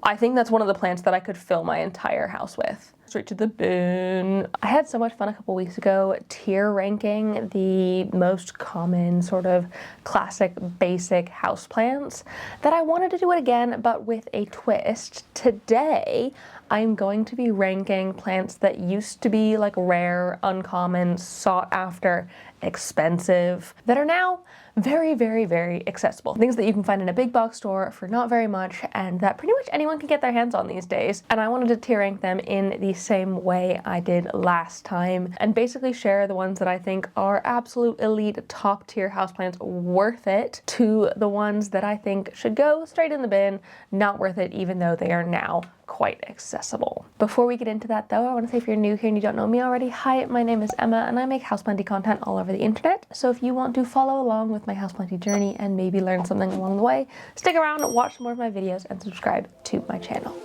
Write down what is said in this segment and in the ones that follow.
I think that's one of the plants that I could fill my entire house with. Straight to the bin. I had so much fun a couple weeks ago tier ranking the most common sort of classic basic houseplants that I wanted to do it again, but with a twist. Today, I'm going to be ranking plants that used to be like rare, uncommon, sought after, expensive, that are now very, very, very accessible. Things that you can find in a big box store for not very much, and that pretty much anyone can get their hands on these days. And I wanted to tier rank them in the same way I did last time, and basically share the ones that I think are absolute elite top tier houseplants worth it to the ones that I think should go straight in the bin, not worth it, even though they are now quite accessible. Before we get into that though, I want to say if you're new here and you don't know me already, hi, my name is Emma and I make houseplanty content all over the internet. So if you want to follow along with my houseplanty journey and maybe learn something along the way, stick around, watch more of my videos and subscribe to my channel.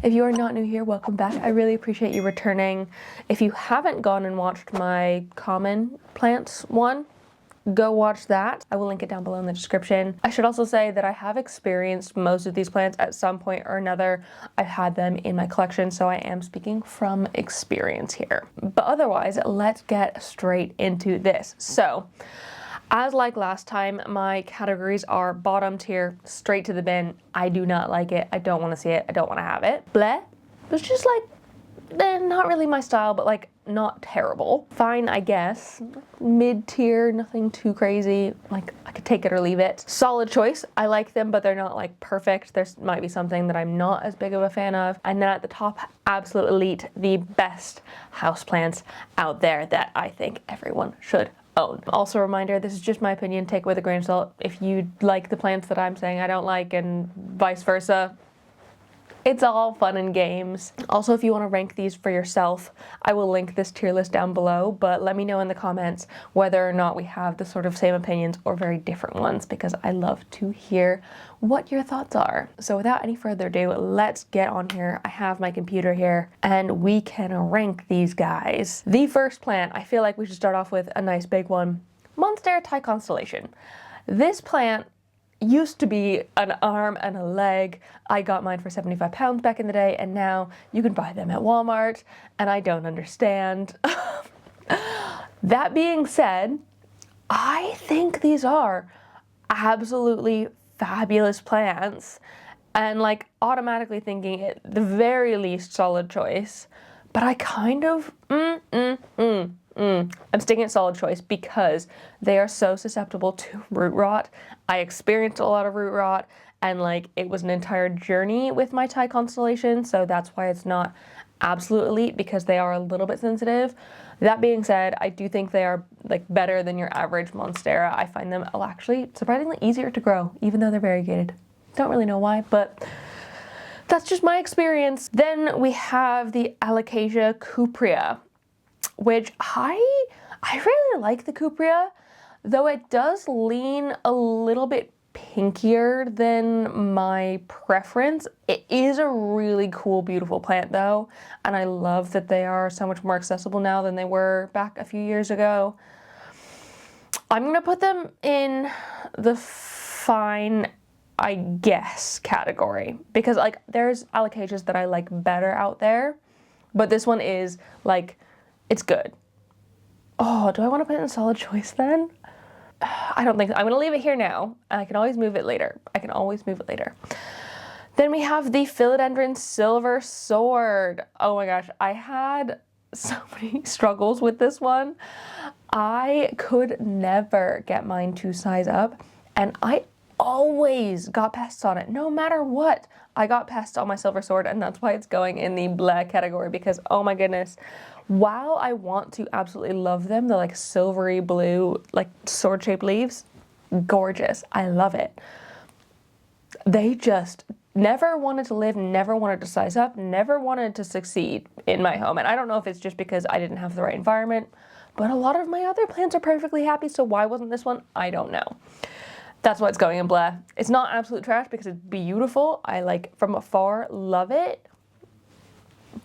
If you are not new here, welcome back. I really appreciate you returning. If you haven't gone and watched my common plants one, go watch that. I will link it down below in the description. I should also say that I have experienced most of these plants at some point or another. I've had them in my collection, so I am speaking from experience here. But otherwise, let's get straight into this. So, as like last time, my categories are bottom tier, straight to the bin. I do not like it. I don't want to see it. I don't want to have it. Bleh. It's just like, not really my style, but like not terrible. Fine, I guess. Mid-tier, nothing too crazy. Like, I could take it or leave it. Solid choice. I like them, but they're not like perfect. There might be something that I'm not as big of a fan of. And then at the top, absolute elite, the best houseplants out there that I think everyone should own. Also a reminder, this is just my opinion, take it with a grain of salt. If you like the plants that I'm saying I don't like and vice versa, it's all fun and games. Also, if you want to rank these for yourself, I will link this tier list down below, but let me know in the comments whether or not we have the sort of same opinions or very different ones, because I love to hear what your thoughts are. So without any further ado, let's get on here. I have my computer here and we can rank these guys. The first plant, I feel like we should start off with a nice big one. Monstera Thai Constellation. This plant used to be an arm and a leg. I got mine for 75 pounds back in the day, and now you can buy them at Walmart, and I don't understand. That being said, I think these are absolutely fabulous plants, and like automatically thinking at the very least solid choice, but I kind of, I'm sticking at solid choice because they are so susceptible to root rot. I experienced a lot of root rot, and like it was an entire journey with my Thai Constellation, so that's why it's not absolute elite, because they are a little bit sensitive. That being said, I do think they are like better than your average Monstera. I find them actually surprisingly easier to grow, even though they're variegated. Don't really know why, but that's just my experience. Then we have the Alocasia cuprea, which I really like the cuprea, though it does lean a little bit pinkier than my preference. It is a really cool, beautiful plant though, and I love that they are so much more accessible now than they were back a few years ago. I'm gonna put them in the fine, I guess, category, because like there's alocasias that I like better out there, but this one is like, it's good. Oh, do I want to put it in solid choice then? I don't think so. I'm going to leave it here now, and I can always move it later. Then we have the Philodendron Silver Sword. Oh my gosh, I had so many struggles with this one. I could never get mine to size up, and I always got pests on it. No matter what, I got pests on my Silver Sword, and that's why it's going in the black category, because oh my goodness, while I want to absolutely love them, the like silvery blue, like sword-shaped leaves, gorgeous. I love it. They just never wanted to live, never wanted to size up, never wanted to succeed in my home. And I don't know if it's just because I didn't have the right environment, but a lot of my other plants are perfectly happy, so why wasn't this one? I don't know. That's why it's going in blah. It's not absolute trash because it's beautiful. I like from afar love it.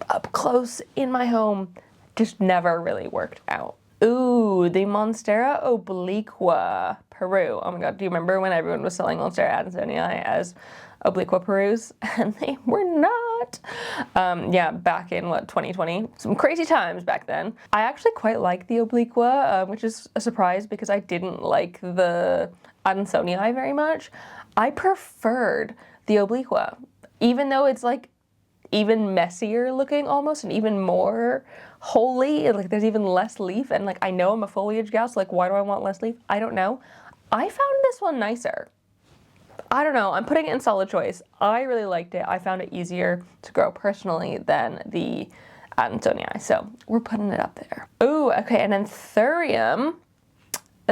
Up close in my home, just never really worked out. Ooh, the Monstera obliqua. Peru. Oh my god, do you remember when everyone was selling Monstera Adansonii as obliqua Perus? And they were not. Yeah, back in, what, 2020? Some crazy times back then. I actually quite like the obliqua, which is a surprise because I didn't like the Adansonii very much. I preferred the obliqua, even though it's like even messier looking almost, and even more holy, and like there's even less leaf, and like I know I'm a foliage gal, so like why do I want less leaf? I don't know. I found this one nicer. I don't know, I'm putting it in solid choice. I really liked it. I found it easier to grow personally than the Adansonii, so we're putting it up there. Ooh, okay, and Anthurium.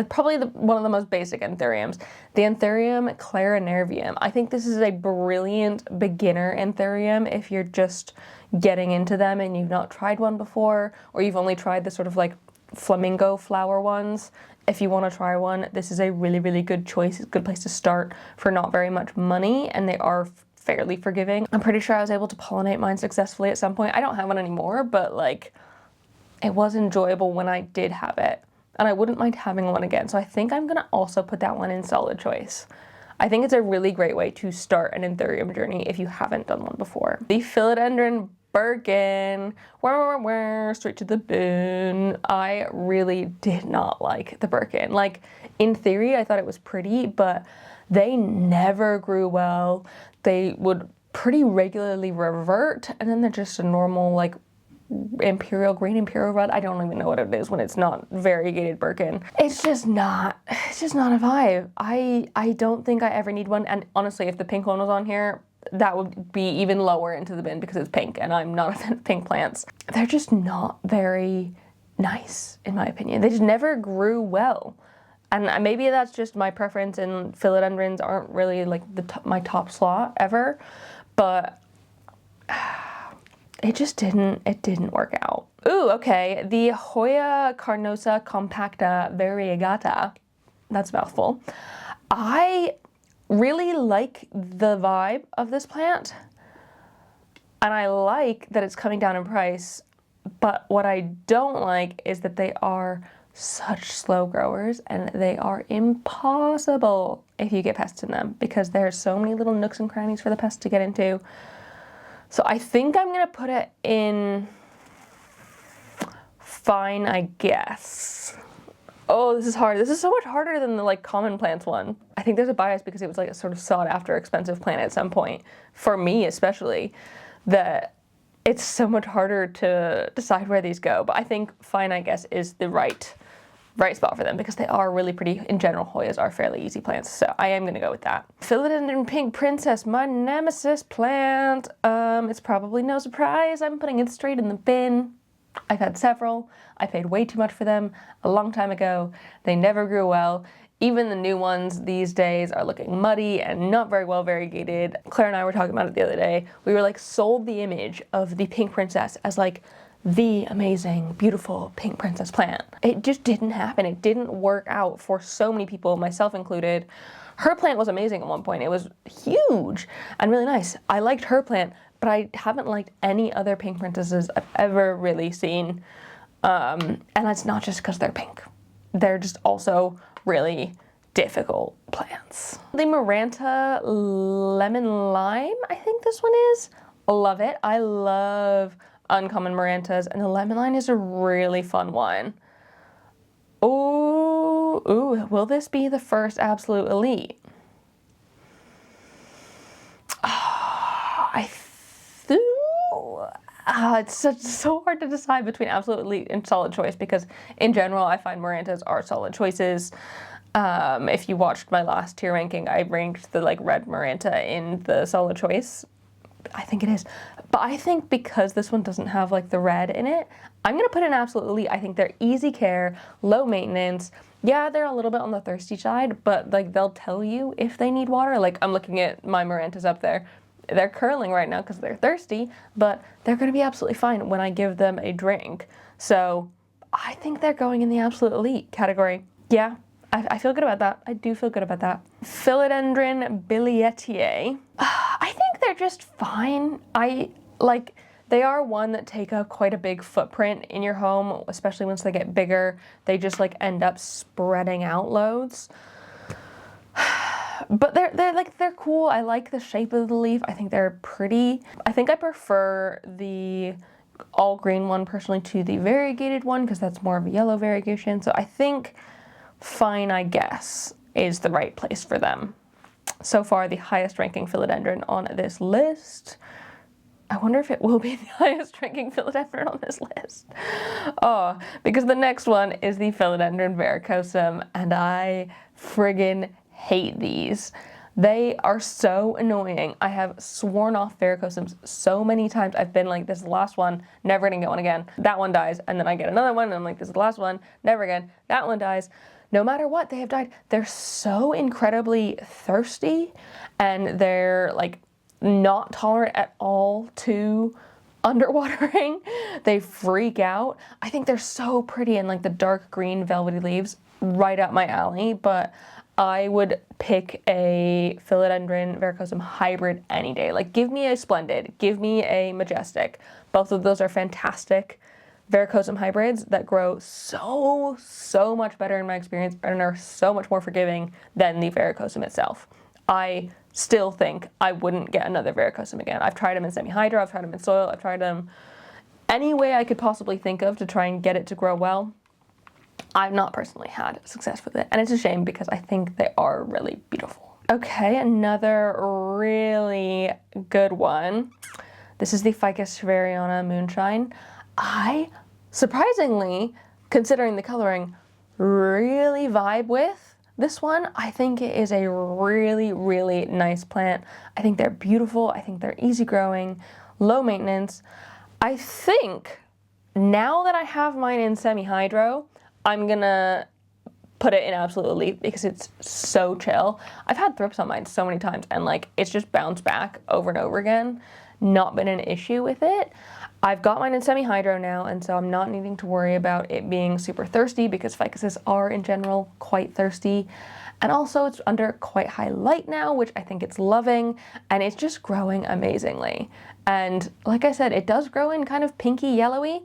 Probably one of the most basic anthuriums, the Anthurium clarinervium. I think this is a brilliant beginner anthurium if you're just getting into them and you've not tried one before, or you've only tried the sort of like flamingo flower ones. If you want to try one, this is a really, really good choice. It's a good place to start for not very much money, and they are fairly forgiving. I'm pretty sure I was able to pollinate mine successfully at some point. I don't have one anymore, but like it was enjoyable when I did have it. And I wouldn't mind having one again. So I think I'm gonna also put that one in solid choice. I think it's a really great way to start an anthurium journey if you haven't done one before. The Philodendron Birkin, straight to the bin. I really did not like the Birkin. Like, in theory, I thought it was pretty, but they never grew well. They would pretty regularly revert, and then they're just a normal, like, imperial green, imperial red. I don't even know what it is when it's not variegated Birkin. It's just not a vibe. I don't think I ever need one. And honestly, if the pink one was on here, that would be even lower into the bin because it's pink and I'm not a fan of pink plants. They're just not very nice, in my opinion. They just never grew well. And maybe that's just my preference, and philodendrons aren't really like my top slot ever, but it didn't work out. Ooh, okay, the Hoya carnosa compacta variegata, that's a mouthful. I really like the vibe of this plant, and I like that it's coming down in price, but what I don't like is that they are such slow growers, and they are impossible if you get pests in them, because there are so many little nooks and crannies for the pests to get into. So I think I'm gonna put it in fine, I guess. Oh, this is hard. This is so much harder than the like common plants one. I think there's a bias because it was like a sort of sought after expensive plant at some point, for me especially, that it's so much harder to decide where these go. But I think fine, I guess, is the right spot for them because they are really pretty. In general, Hoyas are fairly easy plants, so I am gonna go with that. Philodendron Pink Princess, my nemesis plant. It's probably no surprise. I'm putting it straight in the bin. I've had several. I paid way too much for them a long time ago. They never grew well. Even the new ones these days are looking muddy and not very well variegated. Claire and I were talking about it the other day. We were like sold the image of the Pink Princess as like the amazing, beautiful pink princess plant. It just didn't happen. It didn't work out for so many people, myself included. Her plant was amazing at one point. It was huge and really nice. I liked her plant, but I haven't liked any other pink princesses I've ever really seen. And that's not just because they're pink. They're just also really difficult plants. The Maranta Lemon Lime, I think this one is. Love it. I love uncommon Marantas, and the lemon lime is a really fun one. Ooh, will this be the first absolute elite? It's so hard to decide between absolute elite and solid choice, because in general I find Marantas are solid choices. If you watched my last tier ranking, I ranked the like red Maranta in the solid choice. I think it is. But I think because this one doesn't have like the red in it, I'm gonna put in absolute elite. I think they're easy care, low maintenance. Yeah, they're a little bit on the thirsty side, but like they'll tell you if they need water. Like I'm looking at my Marantas up there. They're curling right now because they're thirsty, but they're gonna be absolutely fine when I give them a drink. So I think they're going in the absolute elite category. Yeah, I feel good about that. I do feel good about that. Philodendron Billietiae. I think they're just fine. They are one that take up quite a big footprint in your home, especially once they get bigger. They just like end up spreading out loads. But they're cool. I like the shape of the leaf. I think they're pretty. I think I prefer the all green one personally to the variegated one because that's more of a yellow variegation. So I think Fine, I guess, is the right place for them. So far, the highest ranking philodendron on this list. I wonder if it will be the highest ranking philodendron on this list. Oh, because the next one is the Philodendron verrucosum, and I friggin' hate these. They are so annoying. I have sworn off verrucosums so many times. I've been like, this is the last one, never gonna get one again. That one dies, and then I get another one, and I'm like, this is the last one, never again. That one dies. No matter what, they have died. They're so incredibly thirsty, and they're like not tolerant at all to underwatering. They freak out. I think they're so pretty, and like the dark green velvety leaves, right up my alley, but I would pick a Philodendron verrucosum hybrid any day. Like, give me a Splendid, give me a Majestic. Both of those are fantastic verrucosum hybrids that grow so much better in my experience and are so much more forgiving than the verrucosum itself. I still think I wouldn't get another verrucosum again. I've tried them in semi-hydro, I've tried them in soil, I've tried them any way I could possibly think of to try and get it to grow well. I've not personally had success with it, and it's a shame because I think they are really beautiful. Okay, another really good one. This is the Ficus schweriana Moonshine. I, surprisingly, considering the coloring, really vibe with this one. I think it is a really nice plant. I think they're beautiful. I think they're easy growing, low maintenance. I think now that I have mine in semi-hydro, I'm gonna put it in absolute leaf because it's so chill. I've had thrips on mine so many times and like it's just bounced back over and over again. Not been an issue with it. I've got mine in semi-hydro now, and so I'm not needing to worry about it being super thirsty because ficuses are in general quite thirsty. And also it's under quite high light now, which I think it's loving, and it's just growing amazingly. And like I said, it does grow in kind of pinky yellowy.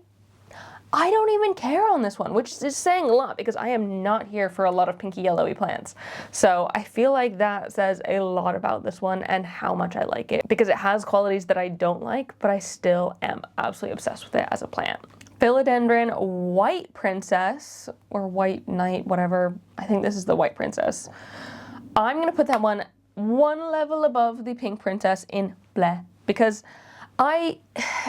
I don't even care on this one, which is saying a lot because I am not here for a lot of pinky yellowy plants. So I feel like that says a lot about this one and how much I like it because it has qualities that I don't like, but I still am absolutely obsessed with it as a plant. Philodendron White Princess, or White Knight, whatever. I think this is the White Princess. I'm gonna put that one level above the Pink Princess in bleh because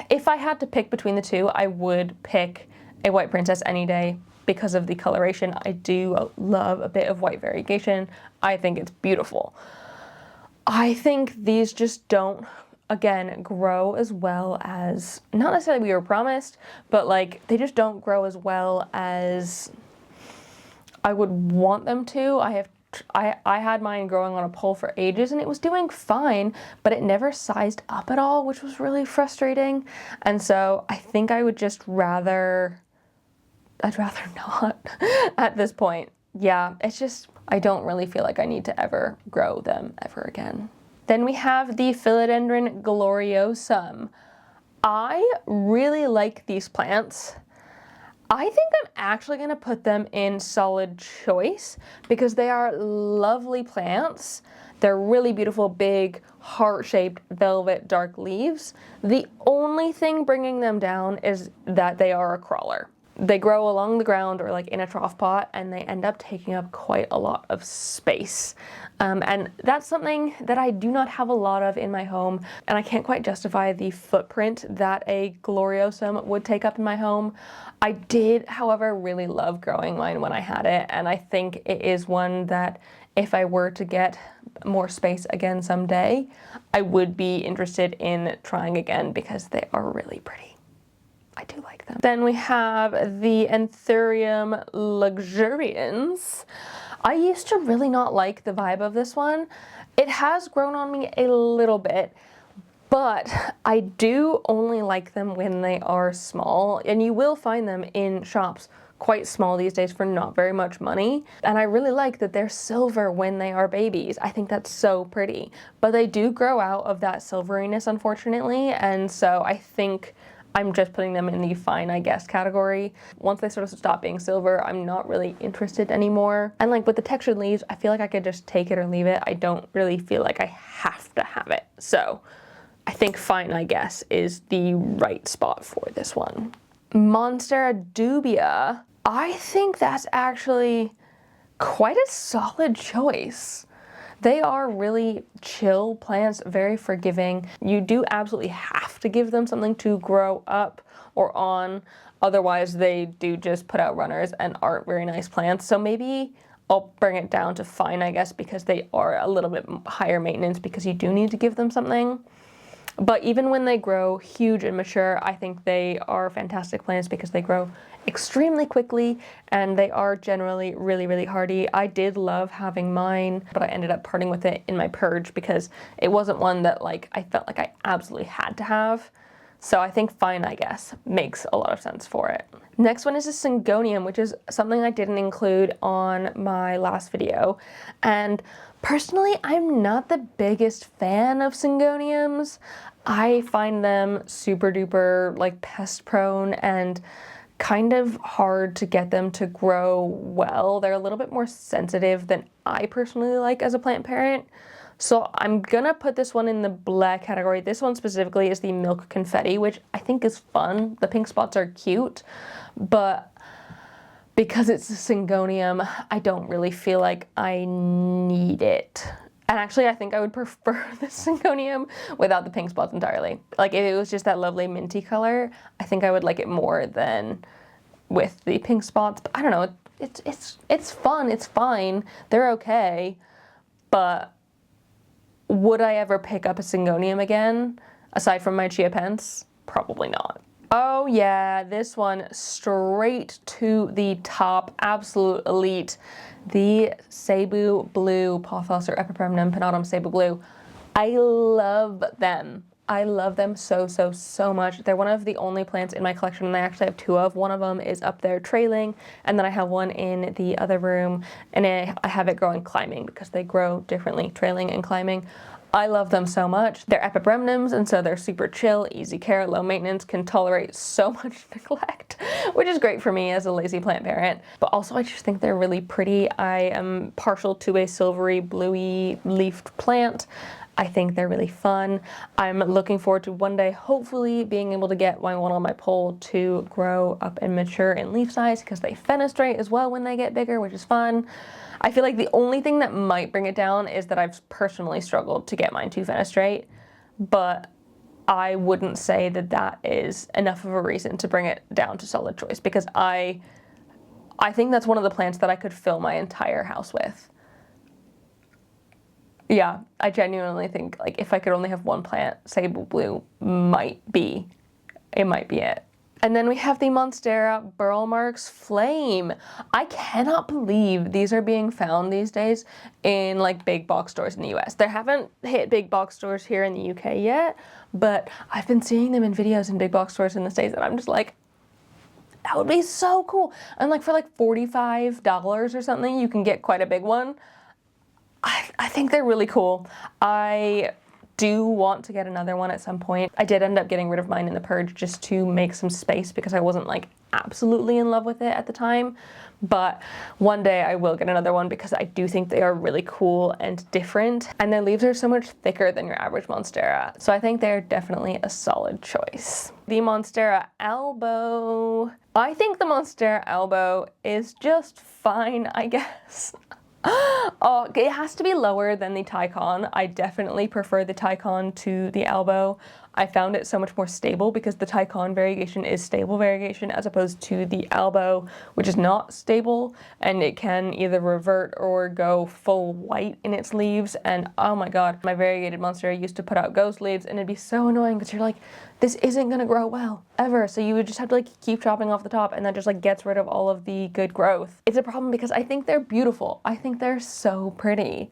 if I had to pick between the two, I would pick a White Princess any day because of the coloration. I do love a bit of white variegation. I think it's beautiful. I think these just don't, again, grow as well as, not necessarily we were promised, but like they just don't grow as well as I would want them to. I had mine growing on a pole for ages and it was doing fine, but it never sized up at all, which was really frustrating. And so I think I would just I'd rather not at this point. Yeah, it's just, I don't really feel like I need to ever grow them ever again. Then we have the Philodendron gloriosum. I really like these plants. I think I'm actually going to put them in solid choice because they are lovely plants. They're really beautiful, big, heart-shaped, velvet, dark leaves. The only thing bringing them down is that they are a crawler. They grow along the ground or like in a trough pot and they end up taking up quite a lot of space. And that's something that I do not have a lot of in my home, and I can't quite justify the footprint that a gloriosum would take up in my home. I did, however, really love growing mine when I had it, and I think it is one that if I were to get more space again someday, I would be interested in trying again because they are really pretty. I do like them. Then we have the Anthurium luxurians. I used to really not like the vibe of this one. It has grown on me a little bit, but I do only like them when they are small, and you will find them in shops quite small these days for not very much money. And I really like that they're silver when they are babies. I think that's so pretty, but they do grow out of that silveriness, unfortunately, and so I think I'm just putting them in the fine, I guess, category. Once they sort of stop being silver, I'm not really interested anymore. And like with the textured leaves, I feel like I could just take it or leave it. I don't really feel like I have to have it. So I think fine, I guess, is the right spot for this one. Monstera dubia. I think that's actually quite a solid choice. They are really chill plants, very forgiving. You do absolutely have to give them something to grow up or on. Otherwise, they do just put out runners and aren't very nice plants. So maybe I'll bring it down to fine, I guess, because they are a little bit higher maintenance because you do need to give them something. But even when they grow huge and mature, I think they are fantastic plants because they grow extremely quickly and they are generally really, really hardy. I did love having mine, but I ended up parting with it in my purge because it wasn't one that like I felt like I absolutely had to have. So I think fine, I guess, makes a lot of sense for it. Next one is a Syngonium, which is something I didn't include on my last video. And personally, I'm not the biggest fan of Syngoniums. I find them super duper like pest prone and kind of hard to get them to grow well. They're a little bit more sensitive than I personally like as a plant parent. So I'm gonna put this one in the black category. This one specifically is the Milk Confetti, which I think is fun. The pink spots are cute, but because it's a Syngonium, I don't really feel like I need it. And actually, I think I would prefer the Syngonium without the pink spots entirely. Like if it was just that lovely minty color, I think I would like it more than with the pink spots. But I don't know, it's fun, it's fine, they're okay, but would I ever pick up a Syngonium again, aside from my Chia Pence? Probably not. Oh yeah, this one straight to the top, absolute elite. The Cebu Blue Pothos or Epipremnum pinnatum Cebu Blue. I love them. I love them so, so, so much. They're one of the only plants in my collection, and I actually have two of. One of them is up there trailing, and then I have one in the other room, and I have it growing climbing because they grow differently, trailing and climbing. I love them so much. They're epipremnums, and so they're super chill, easy care, low maintenance, can tolerate so much neglect, which is great for me as a lazy plant parent. But also I just think they're really pretty. I am partial to a silvery, bluey leafed plant. I think they're really fun. I'm looking forward to one day hopefully being able to get one on my pole to grow up and mature in leaf size because they fenestrate as well when they get bigger, which is fun. I feel like the only thing that might bring it down is that I've personally struggled to get mine to fenestrate, but I wouldn't say that that is enough of a reason to bring it down to solid choice because I think that's one of the plants that I could fill my entire house with. Yeah, I genuinely think like if I could only have one plant, Cebu Blue might be it. And then we have the Monstera Burl Marks Flame. I cannot believe these are being found these days in like big box stores in the US. They haven't hit big box stores here in the UK yet, but I've been seeing them in videos in big box stores in the States and I'm just like, that would be so cool. And like for like $45 or something, you can get quite a big one. I think they're really cool. I do want to get another one at some point. I did end up getting rid of mine in the purge just to make some space because I wasn't like absolutely in love with it at the time. But one day I will get another one because I do think they are really cool and different. And their leaves are so much thicker than your average Monstera. So I think they're definitely a solid choice. The Monstera Elbow. I think the Monstera Elbow is just fine, I guess. Oh, it has to be lower than the Thai Con. I definitely prefer the Thai Con to the Elbow. I found it so much more stable because the Thai Con variegation is stable variegation as opposed to the Elbow, which is not stable, and it can either revert or go full white in its leaves. And oh my god, my variegated Monstera used to put out ghost leaves, and it'd be so annoying because you're like, this isn't gonna grow well ever. So you would just have to like keep chopping off the top, and that just like gets rid of all of the good growth. It's a problem because I think they're beautiful. I think they're so pretty.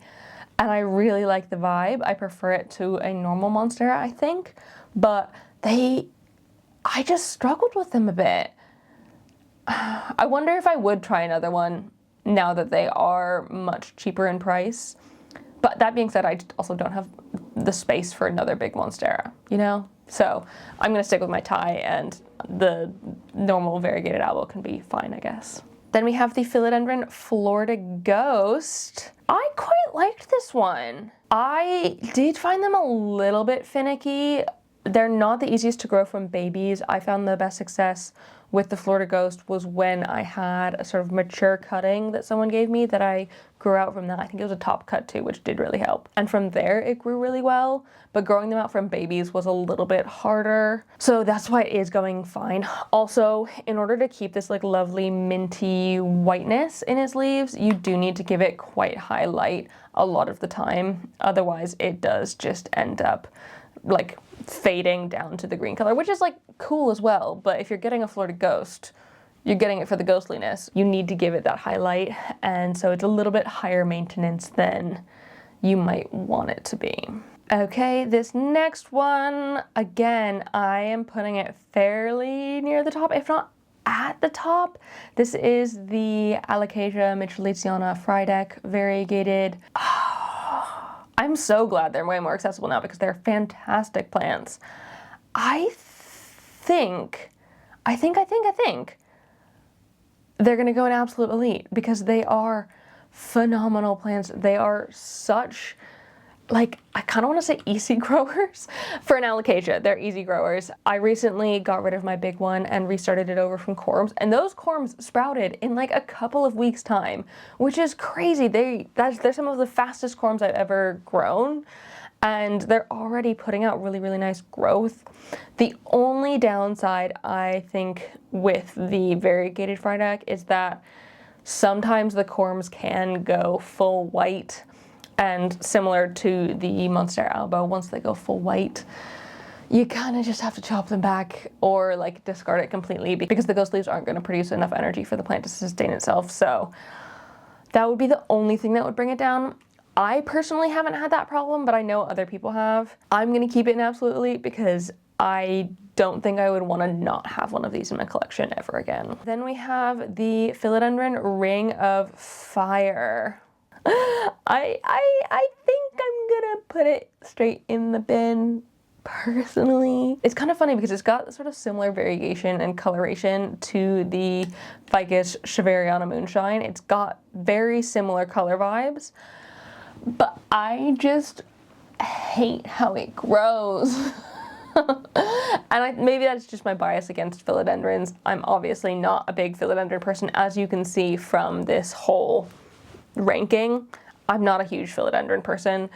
And I really like the vibe. I prefer it to a normal Monstera, I think. But I just struggled with them a bit. I wonder if I would try another one now that they are much cheaper in price. But that being said, I also don't have the space for another big Monstera, you know? So I'm gonna stick with my Thai, and the normal variegated aloe can be fine, I guess. Then we have the Philodendron Florida Ghost. I quite liked this one. I did find them a little bit finicky. They're not the easiest to grow from babies. I found the best success with the Florida Ghost was when I had a sort of mature cutting that someone gave me that I grew out from that. I think it was a top cut too, which did really help. And from there it grew really well, but growing them out from babies was a little bit harder. So that's why it is going fine. Also, in order to keep this like lovely minty whiteness in its leaves, you do need to give it quite high light a lot of the time. Otherwise it does just end up like fading down to the green color, which is like cool as well. But if you're getting a Florida Ghost, you're getting it for the ghostliness. You need to give it that highlight, and so it's a little bit higher maintenance than you might want it to be. Okay, this next one, again, I am putting it fairly near the top, if not at the top. This is the Alocasia Mitchelletiana Frydek variegated. I'm so glad they're way more accessible now because they're fantastic plants. I think they're gonna go in absolute elite because they are phenomenal plants. They are such, like, I kind of want to say easy growers for an alocasia. They're easy growers. I recently got rid of my big one and restarted it over from corms, and those corms sprouted in like a couple of weeks time, which is crazy. They're some of the fastest corms I've ever grown, and they're already putting out really, really nice growth. The only downside I think with the variegated Frydek is that sometimes the corms can go full white. And similar to the Monstera Alba, once they go full white, you kind of just have to chop them back or like discard it completely because the ghost leaves aren't going to produce enough energy for the plant to sustain itself. So that would be the only thing that would bring it down. I personally haven't had that problem, but I know other people have. I'm going to keep it in absolute elite because I don't think I would want to not have one of these in my collection ever again. Then we have the Philodendron Ring of Fire. I think I'm gonna put it straight in the bin, personally. It's kind of funny because it's got sort of similar variegation and coloration to the Ficus Shavariana Moonshine. It's got very similar color vibes, but I just hate how it grows. And maybe that's just my bias against philodendrons. I'm obviously not a big philodendron person, as you can see from this whole ranking. I'm not a huge philodendron person,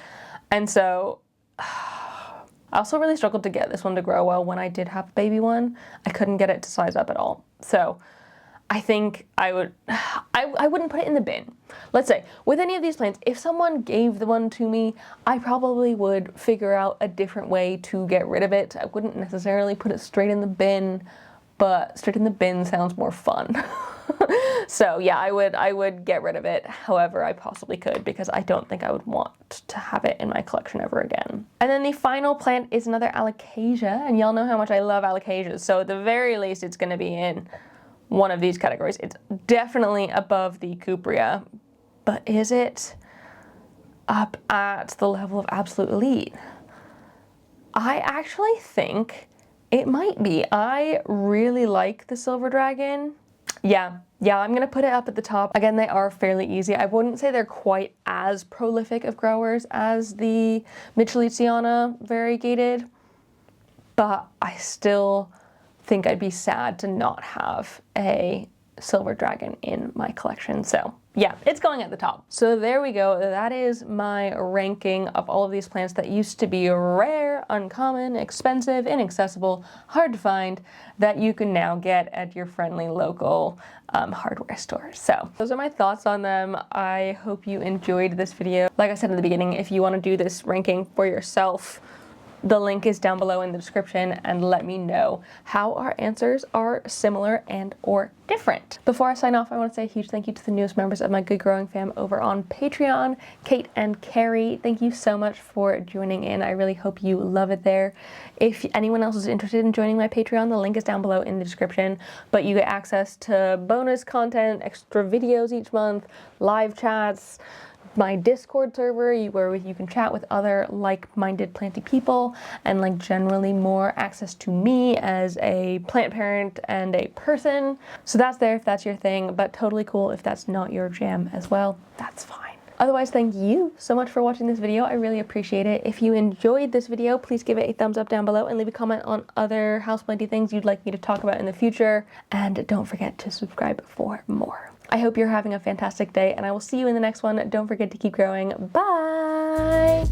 and so I also really struggled to get this one to grow well when I did have a baby one. I couldn't get it to size up at all. So I think I wouldn't put it in the bin. Let's say with any of these plants, if someone gave the one to me, I probably would figure out a different way to get rid of it. I wouldn't necessarily put it straight in the bin, but straight in the bin sounds more fun. So yeah, I would get rid of it however I possibly could because I don't think I would want to have it in my collection ever again. And then the final plant is another alocasia, and y'all know how much I love alocasias, so at the very least it's gonna be in one of these categories. It's definitely above the cuprea, but is it up at the level of absolute elite? I actually think it might be. I really like the silver dragon. Yeah, I'm gonna put it up at the top. Again, they are fairly easy. I wouldn't say they're quite as prolific of growers as the Mitchelletiana variegated, but I still think I'd be sad to not have a silver dragon in my collection. So yeah, it's going at the top. So there we go. That is my ranking of all of these plants that used to be rare, uncommon, expensive, inaccessible, hard to find, that you can now get at your friendly local hardware store. So those are my thoughts on them. I hope you enjoyed this video. Like I said in the beginning, if you want to do this ranking for yourself, the link is down below in the description, and let me know how our answers are similar and or different. Before I sign off, I want to say a huge thank you to the newest members of my Good Growing fam over on Patreon, Kate and Carrie. Thank you so much for joining in. I really hope you love it there. If anyone else is interested in joining my Patreon, the link is down below in the description, but you get access to bonus content, extra videos each month, live chats, my Discord server where you can chat with other like-minded planty people, and like generally more access to me as a plant parent and a person. So that's there if that's your thing, but totally cool if that's not your jam as well. That's fine. Otherwise, thank you so much for watching this video. I really appreciate it. If you enjoyed this video, please give it a thumbs up down below and leave a comment on other houseplanty things you'd like me to talk about in the future. And don't forget to subscribe for more. I hope you're having a fantastic day, and I will see you in the next one. Don't forget to keep growing. Bye!